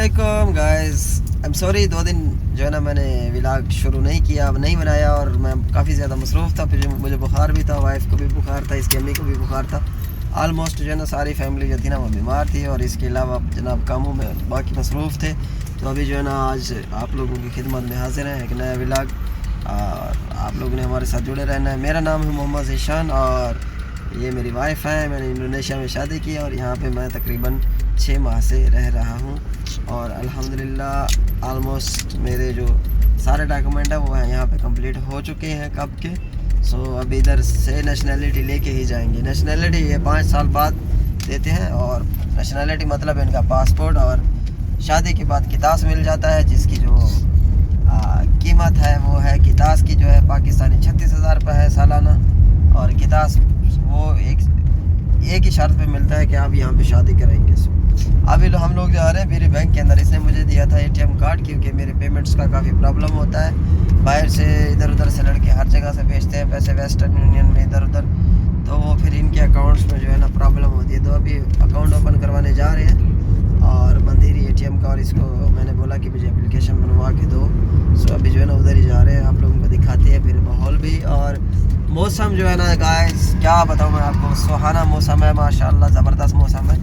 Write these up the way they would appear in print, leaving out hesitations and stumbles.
अस्सलामुअलैकुम guys. I am sorry 2 दिन जो है ना मैंने व्लॉग शुरू नहीं किया, नहीं बनाया और मैं काफ़ी ज़्यादा मसरूफ़ था। फिर मुझे बुखार भी था, वाइफ को भी बुखार था, इसकी अम्मी को भी बुखार था। आलमोस्ट जो है ना सारी फैमिली जो थी ना वो बीमार थी और इसके अलावा जनाब कामों में बाकी मसरूफ़ थे। तो अभी जो है ना आज आप लोगों की खिदमत में हाजिर हैं एक नया व्लॉग। आप लोगों ने हमारे साथ जुड़े रहना है। मेरा नाम है मोहम्मद ज़ीशान और ये मेरी वाइफ है। मैंने इंडोनेशिया में शादी की और यहाँ पे मैं तकरीबन 6 माह से रह रहा हूँ और अल्हम्दुलिल्लाह आलमोस्ट मेरे जो सारे डॉक्यूमेंट हैं वो यहाँ पे कंप्लीट हो चुके हैं कब के। सो अब इधर से नेशनैलिटी लेके ही जाएंगे। नेशनैलिटी ये 5 साल बाद देते हैं और नेशनैलिटी मतलब इनका पासपोर्ट और शादी के बाद कितास मिल जाता है, जिसकी जो कीमत है वो है कितास की जो है पाकिस्तानी 36,000 रुपये है सालाना। और कितास वो एक ही शर्त पे मिलता है कि आप यहाँ पे शादी करेंगे। सो अभी हम लोग जा रहे हैं मेरे बैंक के अंदर। इसने मुझे दिया था ATM कार्ड, क्योंकि मेरे पेमेंट्स का काफ़ी प्रॉब्लम होता है। बाहर से इधर उधर से लड़के हर जगह से भेजते हैं पैसे, वेस्टर्न यूनियन में इधर उधर, तो वो फिर इनके अकाउंट्स में जो है ना प्रॉब्लम होती है। तो अभी अकाउंट ओपन करवाने जा रहे हैं और बंदेरी ATM का, और इसको मैंने बोला कि मुझे एप्लीकेशन बनवा के दो। सो अभी जो है ना उधर ही जा रहे हैं। आप लोगों को दिखाते हैं फिर माहौल भी और मौसम जो है ना गाइस क्या बताऊँ मैं आपको, सुहाना मौसम है माशाल्लाह, ज़बरदस्त मौसम है।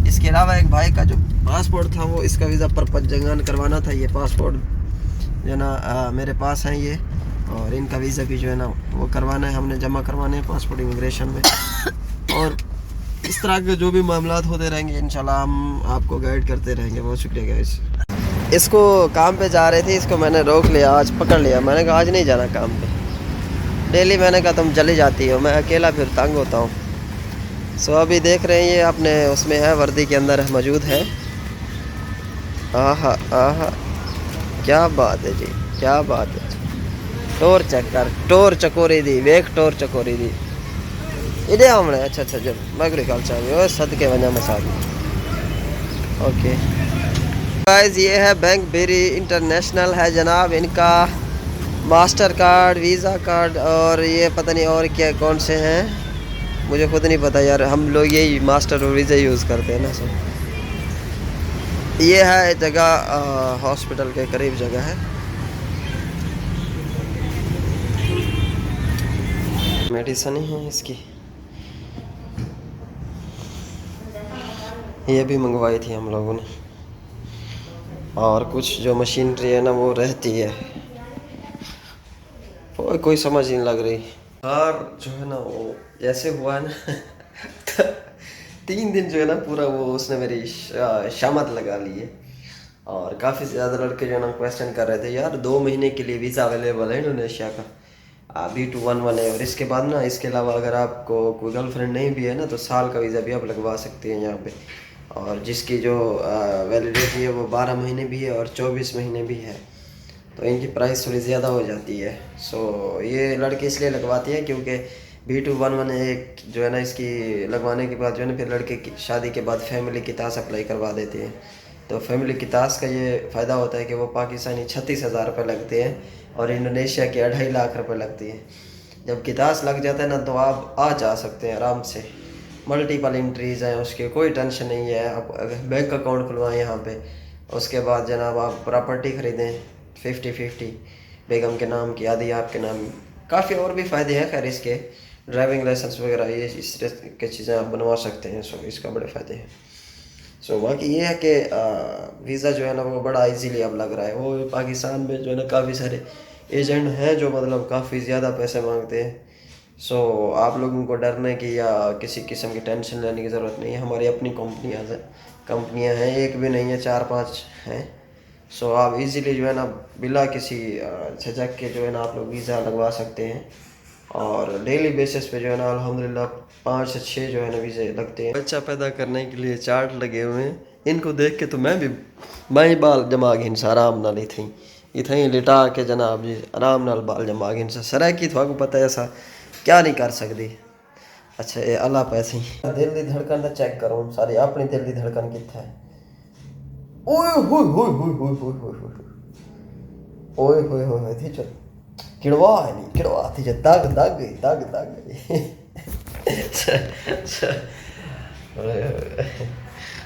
इसके अलावा एक भाई का जो पासपोर्ट था वो इसका वीज़ा पर्पज जंगान करवाना था। ये पासपोर्ट जो है ना मेरे पास है ये, और इनका वीज़ा भी जो है ना वो करवाना है, हमने जमा करवाने हैं पासपोर्ट इमिग्रेशन में। और इस तरह के जो भी मामलात होते रहेंगे इंशाल्लाह हम आपको गाइड करते रहेंगे। बहुत शुक्रिया गाइस। इसको काम पे जा रहे थे, इसको मैंने रोक लिया, आज पकड़ लिया। मैंने कहा आज नहीं जाना काम पे। डेली मैंने कहा तुम चली जाती हो, मैं अकेला फिर तंग होता हूँ। सो अभी देख रहे हैं ये अपने उसमें है, वर्दी के अंदर मौजूद है। आहा आहा, क्या बात है जी, क्या बात है। टोर चेक कर, टोर चकोरी दी वेख, टोर चकोरी दी इधे हमने। अच्छा अच्छा जब मैं ख्याल चाहिए सदके वजह मसाज। ओके गाइस, ये है बैंक बेरी इंटरनेशनल है जनाब। इनका मास्टर कार्ड, वीज़ा कार्ड और ये पता नहीं और क्या कौन से हैं, मुझे खुद नहीं पता यार। हम लोग यही मास्टर और वीज़ा यूज़ करते हैं ना। सर ये है जगह, हॉस्पिटल के करीब जगह है। मेडिसिन ही है इसकी, ये भी मंगवाई थी हम लोगों ने। और कुछ जो मशीनरी है ना वो रहती है, कोई समझ नहीं लग रही। कार जो है ना वो जैसे हुआ है ना 3 दिन जो है ना पूरा वो उसने मेरी शामत लगा ली है। और काफ़ी ज़्यादा लड़के जो है ना क्वेश्चन कर रहे थे यार 2 महीने के लिए वीज़ा अवेलेबल है इंडोनेशिया का, B211 है। और इसके बाद ना इसके अलावा अगर आपको कोई गर्लफ्रेंड नहीं भी है ना तो साल का वीज़ा भी आप लगवा सकते हैं यहाँ पे। और जिसकी जो वैलिडिटी है वो 12 महीने भी है और 24 महीने भी है। तो इनकी प्राइस थोड़ी ज़्यादा हो जाती है। सो ये लड़के इसलिए लगवाते हैं क्योंकि B211 एक जो है ना इसकी लगवाने के बाद जो है ना फिर लड़के की शादी के बाद फैमिली की तास अप्लाई करवा देते हैं। तो फैमिली की तास का ये फ़ायदा होता है कि वो पाकिस्तानी 36,000 रुपये लगते हैं और इंडोनेशिया के 2.5 लाख रुपये लगती है। जब कितास लग जाता है ना तो आप आ जा सकते हैं आराम से। मल्टीपल एंट्रीज़ हैं उसके, कोई टेंशन नहीं है। आप बैंक अकाउंट खुलवाएं यहाँ पे, उसके बाद जनाब आप प्रॉपर्टी ख़रीदें 50-50, बेगम के नाम की आदि आपके नाम। काफ़ी और भी फ़ायदे हैं खैर इसके, ड्राइविंग लाइसेंस वगैरह ये इस तरह की चीज़ें आप बनवा सकते हैं। सो इसका बड़े फ़ायदे हैं। सो बाकी ये है कि वीज़ा जो है ना वो बड़ा इजीली अब लग रहा है। वो पाकिस्तान में जो है ना काफ़ी सारे एजेंट हैं जो मतलब काफ़ी ज़्यादा पैसे मांगते हैं। सो आप लोगों को डरने की या किसी किस्म की टेंशन लेने की ज़रूरत नहीं है। हमारी अपनी कंपनियां हैं, एक भी नहीं है 4-5 हैं। सो आप इजीली जो है ना बिला किसी झिझक के जो है ना आप लोग वीज़ा लगवा सकते हैं। और डेली बेसिस पे जो है ना अल्हम्दुलिल्लाह 5 से 6 जो है ना वीज़े लगते हैं। बच्चा पैदा करने के लिए चार्ट लगे हुए हैं। इनको देख के तो मैं ही बाल जमा गिनस आराम नाल इथई लिटा के जनाब जी आराम नाल बाल जमा गिनस। सर की थोड़ा पता है ऐसा क्या नहीं कर सकती। अच्छा ये अल्लाह पैसे दिल की धड़कन तो चेक करो सारी, अपनी दिल की धड़कन कितना है। ओए होए होए होए होए होए होए ओए होए होए होए थी चल किड़वा है नहीं किड़वा थी चल दग दग दग दग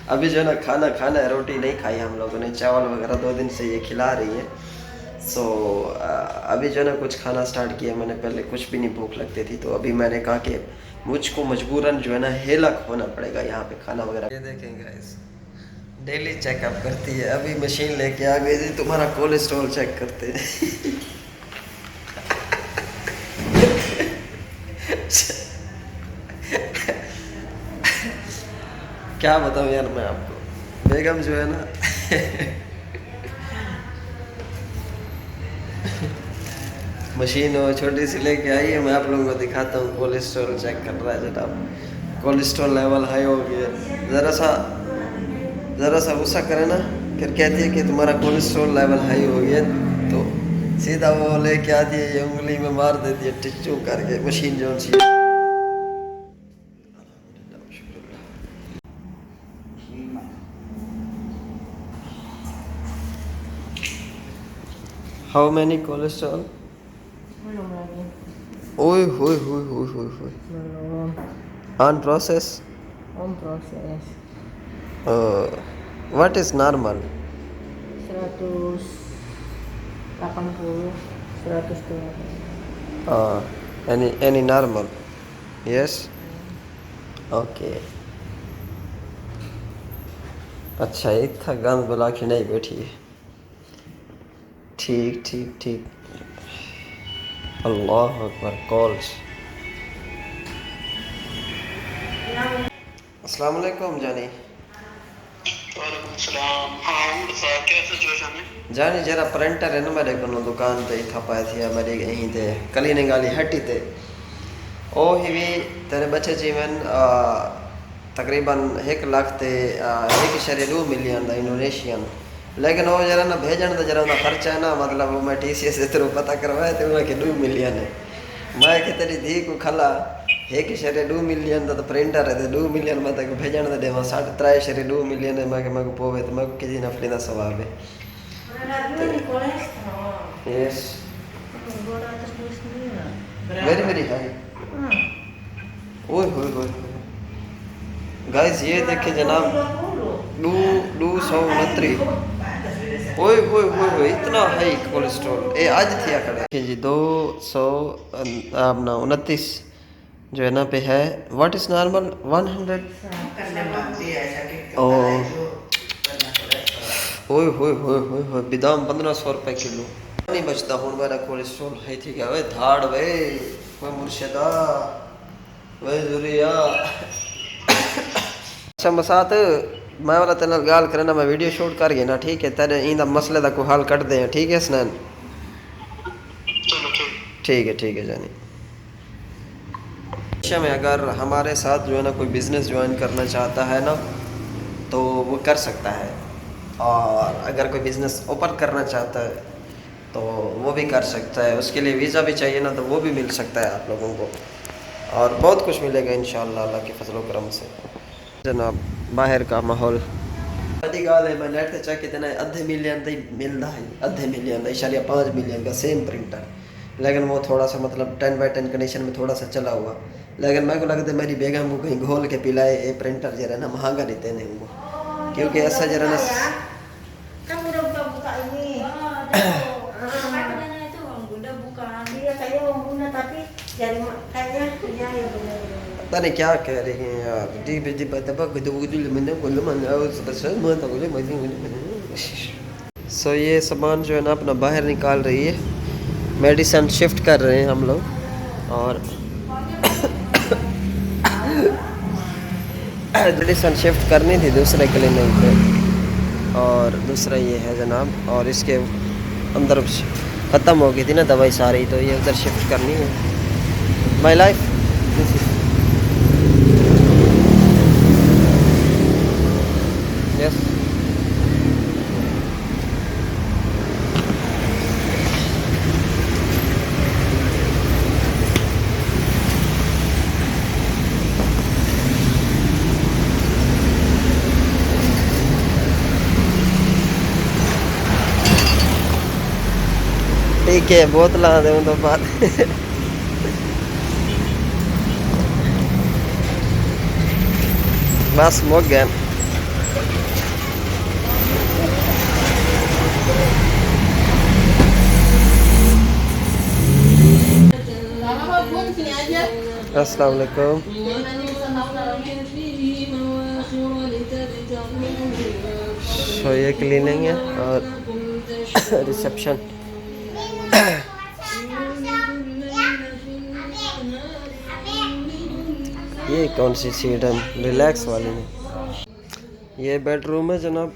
अभी जो है ना खाना खाना है, रोटी नहीं खाई हम लोगों ने, चावल वगैरह 2 दिन से ये खिला रही है। सो अभी जो है ना कुछ खाना स्टार्ट किया मैंने, पहले कुछ भी नहीं भूख लगती थी, तो अभी मैंने कहा कि मुझको मजबूरन जो है ना हेलक होना पड़ेगा यहाँ पे खाना वगैरह। ये देखेंगे गाइस, डेली चेकअप करती है, अभी मशीन लेके आ गई थी, तुम्हारा कोलेस्ट्रॉल चेक करते हैं। क्या बताऊँ यार मैं आपको, बेगम जो है ना मशीन वो छोटी सी लेके आई है, मैं आप लोगों को दिखाता हूँ। कोलेस्ट्रॉल चेक कर रहा है जनाब, कोलेस्ट्रॉल लेवल हाई हो गया, ज़रा सा गुस्सा करे ना, फिर कहती है कि तुम्हारा कोलेस्ट्रॉल लेवल हाई हो गया, तो सीधा वो लेके आती है, ये उंगली में मार देती है टिच्चू करके मशीन जो सी। How many cholesterol? ओए होए होए होए होए होए, on process, on proses what is normal? 180 120 any normal? Yes, okay। अच्छा इतना गंद बुला के नहीं बैठी है, ठीक ठीक ठीक। अल्लाह अकबर, कॉल्स। अस्सलाम वालेकुम जानी। वालेकुम सलाम। हाँ मुर्सा क्या सिचुएशन है? जानी जरा प्रिंटर है ना मेरे को दुकान पे ही थपाए थी मेरी यहीं थे कली ने गाली हटी थे ओ ही भी तेरे बच्चे जीवन तकरीबन 1 लाख ते 1.2 मिलियन दा इंडोनेशियन, लेकिन वो जरा ना भेजन का जरा खर्चा है ना, मतलब वो मैं TCS से तेरे पता करवाया तो उन्हें 2 मिलियन है, मैं कि तेरी धी को खला 1.2 मिलियन का तो प्रिंटर है, 2 मिलियन मैं तक भेजन दे देवा 3.2 मिलियन है, मैं को पोवे तो मैं को किसी नफली का सवाब है। Yes very very high. ओए होए होए गाइस, ये देखिए जनाब 229, ओए होए होए इतना हाई कोलेस्ट्रॉल, ये आज थी खड़े जी 200 अपना 29 जो है ना पे है। What is normal 100? ओए होए होए होए होए बिदाम 1500 रुपए किलो नहीं बचता हूँ मेरा कोलेस्ट्रॉल है, ठीक है वे धाड़ वे कोई मुर्शिदा वे जुरिया। अच्छा मसात मैं वाला तेरे गाल करे ना, मैं वीडियो शूट कर गया ना, ठीक है तेरे इंदा मसले का कोई हल कर दे, ठीक है स्नैन? ठीक है जानी। अच्छा में अगर हमारे साथ जो है ना कोई बिज़नेस ज्वाइन करना चाहता है ना तो वो कर सकता है, और अगर कोई बिज़नेस ओपन करना चाहता है तो वो भी कर सकता है, उसके लिए वीज़ा भी चाहिए ना तो वो भी मिल सकता है आप लोगों को, और बहुत कुछ मिलेगा इंशाअल्लाह अल्लाह के फजल करम से। जनाब बाहर का माहौल बड़ी गाल है, मैं नेट से चेक कितना है, 1/2 मिलियन तक मिलता है, 1/2 मिलियन 5 मिलियन का सेम प्रिंटर, लेकिन वो थोड़ा सा मतलब 10x10 कंडीशन में थोड़ा सा चला हुआ, लेकिन मेरे को लगता है मेरी बेगम को कहीं घोल के पिलाए ये प्रिंटर जरा ना महंगा देते हैं उनको, क्योंकि ऐसा जरा ना kamu udah buka ini. Katanya itu Bang Bunda bukan. Iya kayaknya Bang Bunda, tapi jadi kayaknya iya ya benar. पता नहीं क्या कह रही हैं यार, डी बेटी पता गुदुल मैंने बोला मैंने बस मैं तो बोले मैं। सो ये सामान जो है ना अपना बाहर निकाल रही है, मेडिसिन शिफ्ट कर रहे हैं हम लोग, और मेडिसिन शिफ्ट करनी थी दूसरे क्लिनिक पे, और दूसरा ये है जनाब, और इसके अंदर ख़त्म हो गई थी ना दवाई सारी, तो ये उधर शिफ्ट करनी है। माई लाइफ यस ठीक है, बोतल दे तो बात बस मुक गए। अस्सलाम वालेकुम। तो ये क्लीनिंग है और रिसेप्शन। ये कौन सी सीट है? रिलैक्स वाली है। ये बेडरूम है जनाब।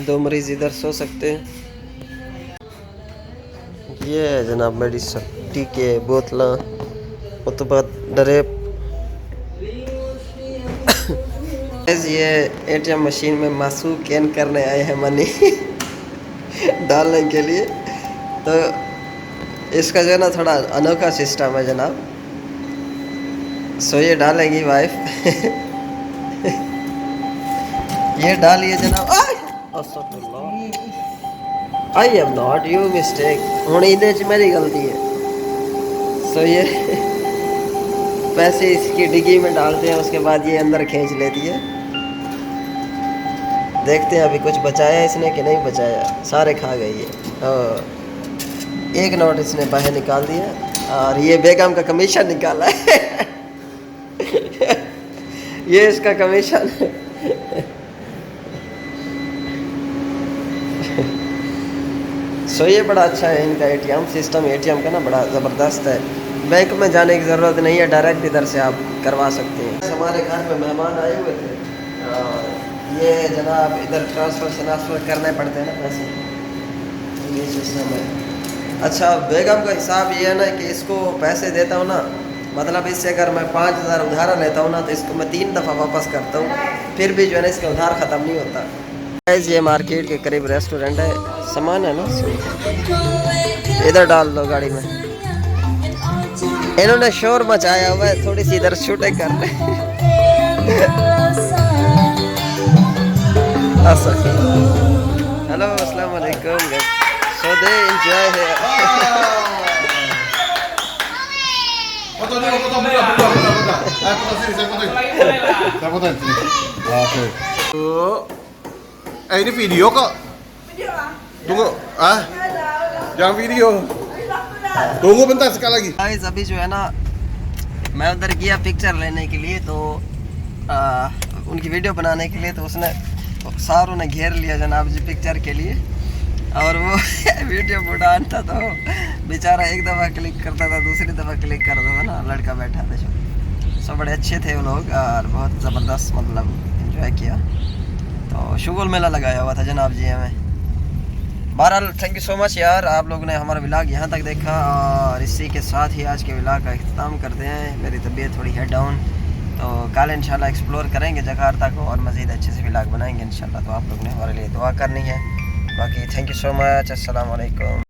2 मरीज इधर सो सकते हैं। ये है जनाब मेडिसिन टीके बोतल तो बाद ड्रेप। ये एटीएम मशीन में मासू कैन करने आए हैं मनी डालने के लिए। तो इसका जो है ना थोड़ा अनोखा सिस्टम है जनाब। सो ये डालेंगी वाइफ ये डालिए जनाब। I am not you mistake हूँ इधे च मेरी गलती है। सो ये पैसे इसकी डिग्गी में डालते हैं, उसके बाद ये अंदर खींच लेती है। देखते हैं अभी कुछ बचाया इसने कि नहीं बचाया। सारे खा गई है। एक नोट इसने बाहर निकाल दिया और ये बेगम का कमीशन निकाला है ये इसका कमीशन सो ये बड़ा अच्छा है इनका एटीएम सिस्टम। एटीएम का ना बड़ा ज़बरदस्त है। बैंक में जाने की ज़रूरत नहीं है, डायरेक्ट इधर से आप करवा सकते हैं। हमारे घर में मेहमान आए हुए थे और ये जनाब इधर ट्रांसफ़र करने पड़ते हैं ना पैसे। ये सिस्टम है। अच्छा बेगम का हिसाब ये है ना कि इसको पैसे देता हूँ ना, मतलब इससे अगर मैं 5,000 उधार लेता हूँ ना तो इसको मैं 3 दफ़ा वापस करता हूँ, फिर भी जो है ना इसका उधार ख़त्म नहीं होता। ये मार्केट के करीब रेस्टोरेंट है। सामान है ना इधर डाल दो गाड़ी में। इन्होंने शोर मचाया हुआ है, थोड़ी सी इधर शूटिंग कर रहे हेलो अस्सलाम वालेकुम। सो दे एंजॉय है। ini video kok. Tunggu, jangan video. Tunggu bentar sekali lagi. Guys अभी जो है ना मैं उधर गया पिक्चर लेने के लिए, तो उनकी वीडियो बनाने के लिए। तो उसने सारों ने घेर लिया जनाब जी पिक्चर के लिए। और वो वीडियो बुढ़ान था तो बेचारा एक दफ़ा क्लिक करता था, दूसरी दफ़ा क्लिक करता था ना। लड़का बैठा था जो। सब बड़े अच्छे थे वो लोग और बहुत ज़बरदस्त मतलब एंजॉय किया। तो शुगुल मेला लगाया हुआ था जनाब जी हमें। बहरहाल थैंक यू सो मच यार, आप लोगों ने हमारा व्लॉग यहाँ तक देखा। और इसी के साथ ही आज के व्लॉग का अख्ताम करते हैं। मेरी तबीयत थोड़ी है डाउन, तो कल इंशाल्लाह एक्सप्लोर करेंगे जकार्ता को और मज़ीद अच्छे से व्लॉग बनाएंगे इंशाल्लाह। तो आप लोगों ने हमारे लिए दुआ करनी है। बाकी थैंक यू सो मच। अस्सलाम वालेकुम।